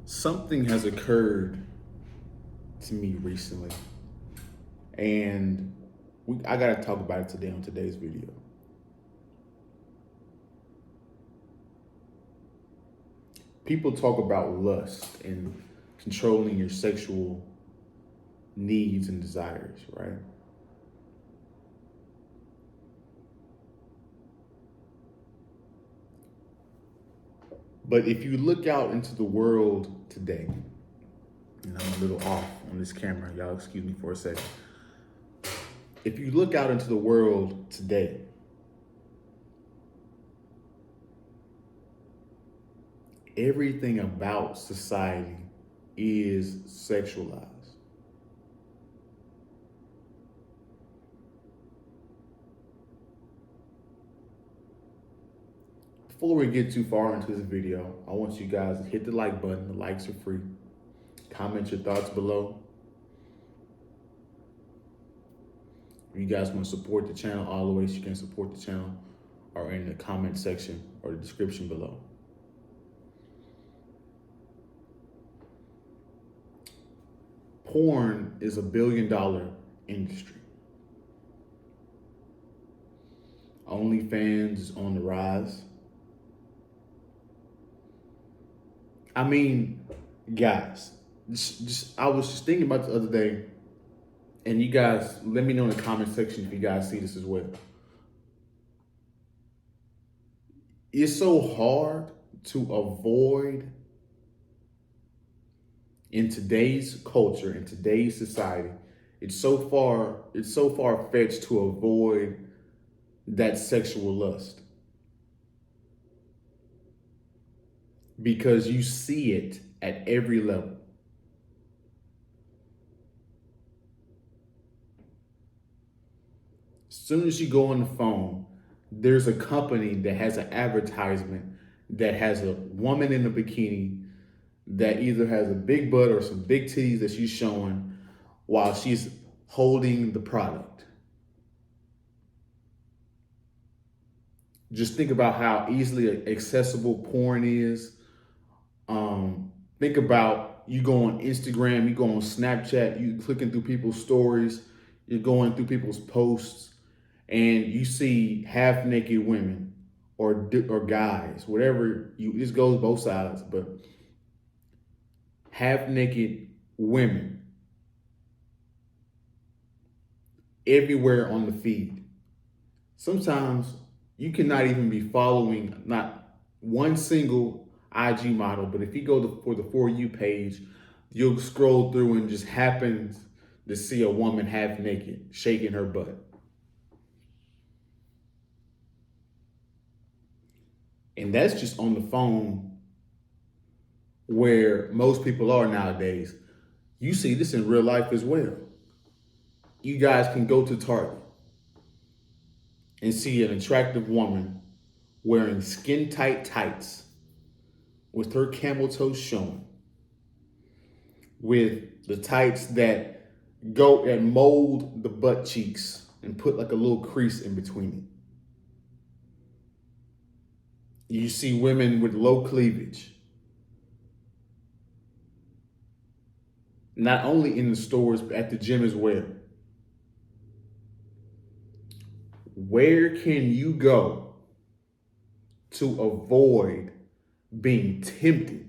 Something has occurred to me recently, and I gotta talk about it today on today's video. People talk about lust and controlling your sexual needs and desires, right? But if you look out into the world today, and I'm a little off on this camera, y'all excuse me for a second. If you look out into the world today, everything about society is sexualized. Before we get too far into this video, I want you guys to hit the like button. The likes are free. Comment your thoughts below. If you guys want to support the channel, all the ways you can support the channel are in the comment section or the description below. Porn is $1 billion industry. OnlyFans is on the rise. I mean, guys, I was just thinking about the other day, and you guys, let me know in the comment section if you guys see this as well. It's so hard to avoid in today's culture, in today's society. It's so far fetched to avoid that sexual lust, because you see it at every level. As soon as you go on the phone, there's a company that has an advertisement that has a woman in a bikini that either has a big butt or some big titties that she's showing while she's holding the product. Just think about how easily accessible porn is. Think about, you go on Instagram, you go on Snapchat, you clicking through people's stories, you're going through people's posts, and you see half naked women or guys, whatever. This goes both sides, but half naked women everywhere on the feed. Sometimes you cannot even be following not one single IG model, but if you go for the For You page, you'll scroll through and just happen to see a woman half naked shaking her butt. And that's just on the phone, where most people are nowadays. You see this in real life as well. You guys can go to Target and see an attractive woman wearing skin tight tights with her camel toes showing, with the tights that go and mold the butt cheeks and put like a little crease in between it. You see women with low cleavage, not only in the stores, but at the gym as well. Where can you go to avoid being tempted?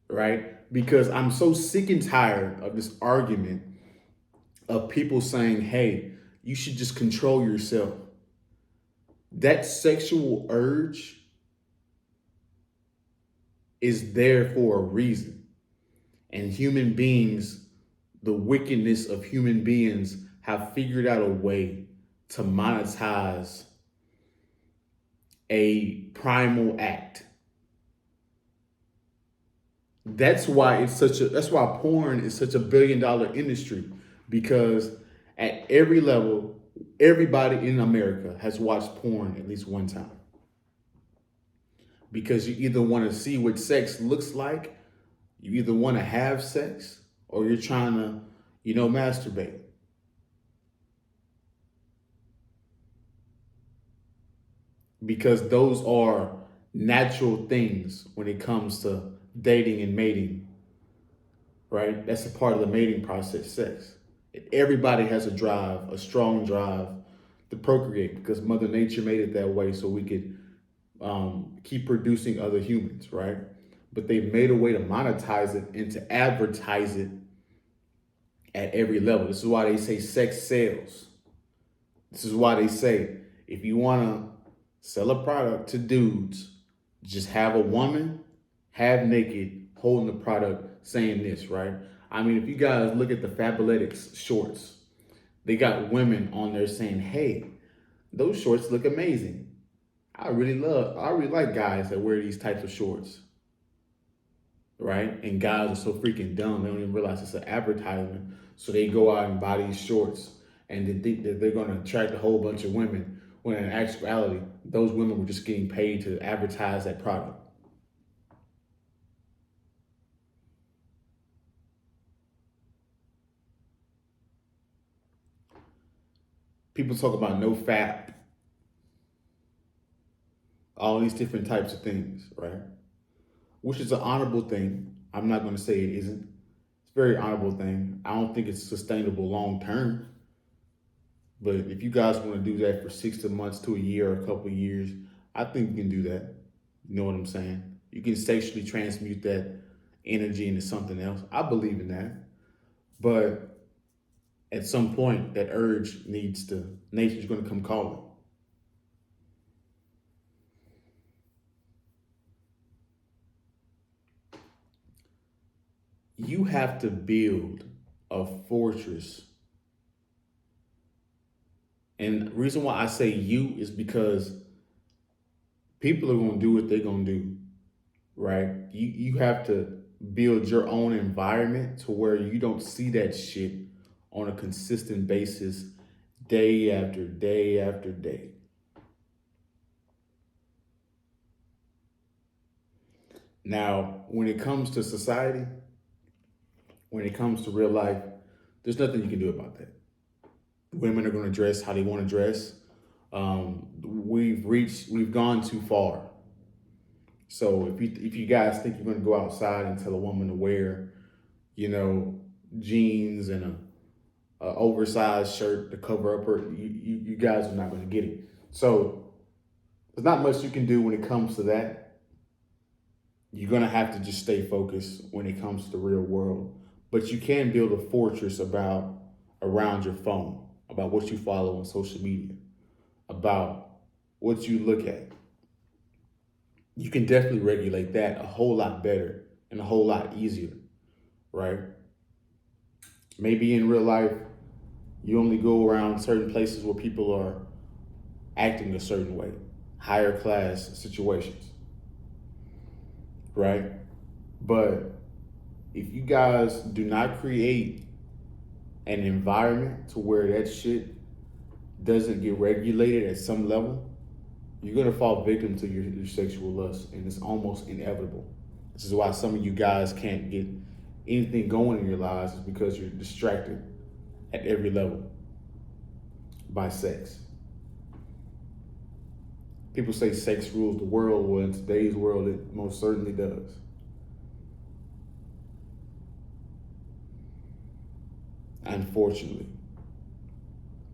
Right? Because I'm so sick and tired of this argument of people saying, hey, you should just control yourself. That sexual urge is there for a reason. And human beings, the wickedness of human beings, have figured out a way to monetize a primal act. That's why porn is such a $1 billion industry, because at every level, everybody in America has watched porn at least one time. Because you either want to see what sex looks like, you either want to have sex, or you're trying to, masturbate. Because those are natural things when it comes to dating and mating, right? That's a part of the mating process, sex. Everybody has a drive, a strong drive to procreate because Mother Nature made it that way so we could keep producing other humans, right? But they've made a way to monetize it and to advertise it at every level. This is why they say sex sells. This is why they say if you want to sell a product to dudes, just have a woman half naked holding the product saying this, right? I mean, if you guys look at the Fabletics shorts, they got women on there saying, hey, those shorts look amazing. I really like guys that wear these types of shorts, right? And guys are so freaking dumb, they don't even realize it's an advertisement. So they go out and buy these shorts and they think that they're going to attract a whole bunch of women, when in actuality, those women were just getting paid to advertise that product. People talk about no fap, all these different types of things, right? Which is an honorable thing. I'm not going to say it isn't. It's a very honorable thing. I don't think it's sustainable long term. But if you guys want to do that for 6 months to a year or a couple of years, I think you can do that. You know what I'm saying? You can sexually transmute that energy into something else. I believe in that. But at some point, that urge nature's going to come calling. You have to build a fortress. And the reason why I say you is because people are going to do what they're going to do, right? You have to build your own environment to where you don't see that shit on a consistent basis, day after day after day. Now, when it comes to society, when it comes to real life, there's nothing you can do about that. Women are going to dress how they want to dress. We've gone too far. So if you guys think you're going to go outside and tell a woman to wear, jeans and a oversized shirt to cover up her, you guys are not going to get it. So there's not much you can do when it comes to that. You're going to have to just stay focused when it comes to the real world. But you can build a fortress around your phone, about what you follow on social media, about what you look at. You can definitely regulate that a whole lot better and a whole lot easier, right? Maybe in real life, you only go around certain places where people are acting a certain way, higher class situations, right? But if you guys do not create an environment to where that shit doesn't get regulated at some level, you're gonna fall victim to your sexual lust, and it's almost inevitable. This is why some of you guys can't get anything going in your lives, is because you're distracted at every level by sex. People say sex rules the world. Well, in today's world, it most certainly does. Unfortunately,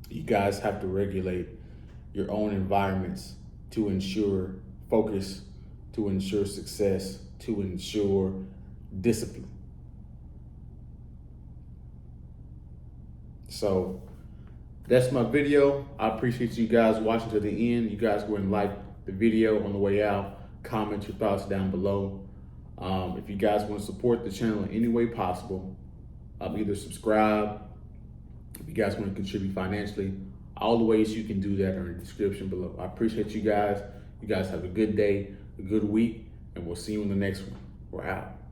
you guys have to regulate your own environments to ensure focus, to ensure success, to ensure discipline. So that's my video. I appreciate you guys watching to the end. You guys go and like the video on the way out. Comment your thoughts down below. If you guys want to support the channel in any way possible, either subscribe. If you guys want to contribute financially, all the ways you can do that are in the description below. I appreciate you guys. You guys have a good day, a good week, and we'll see you in the next one. We're out.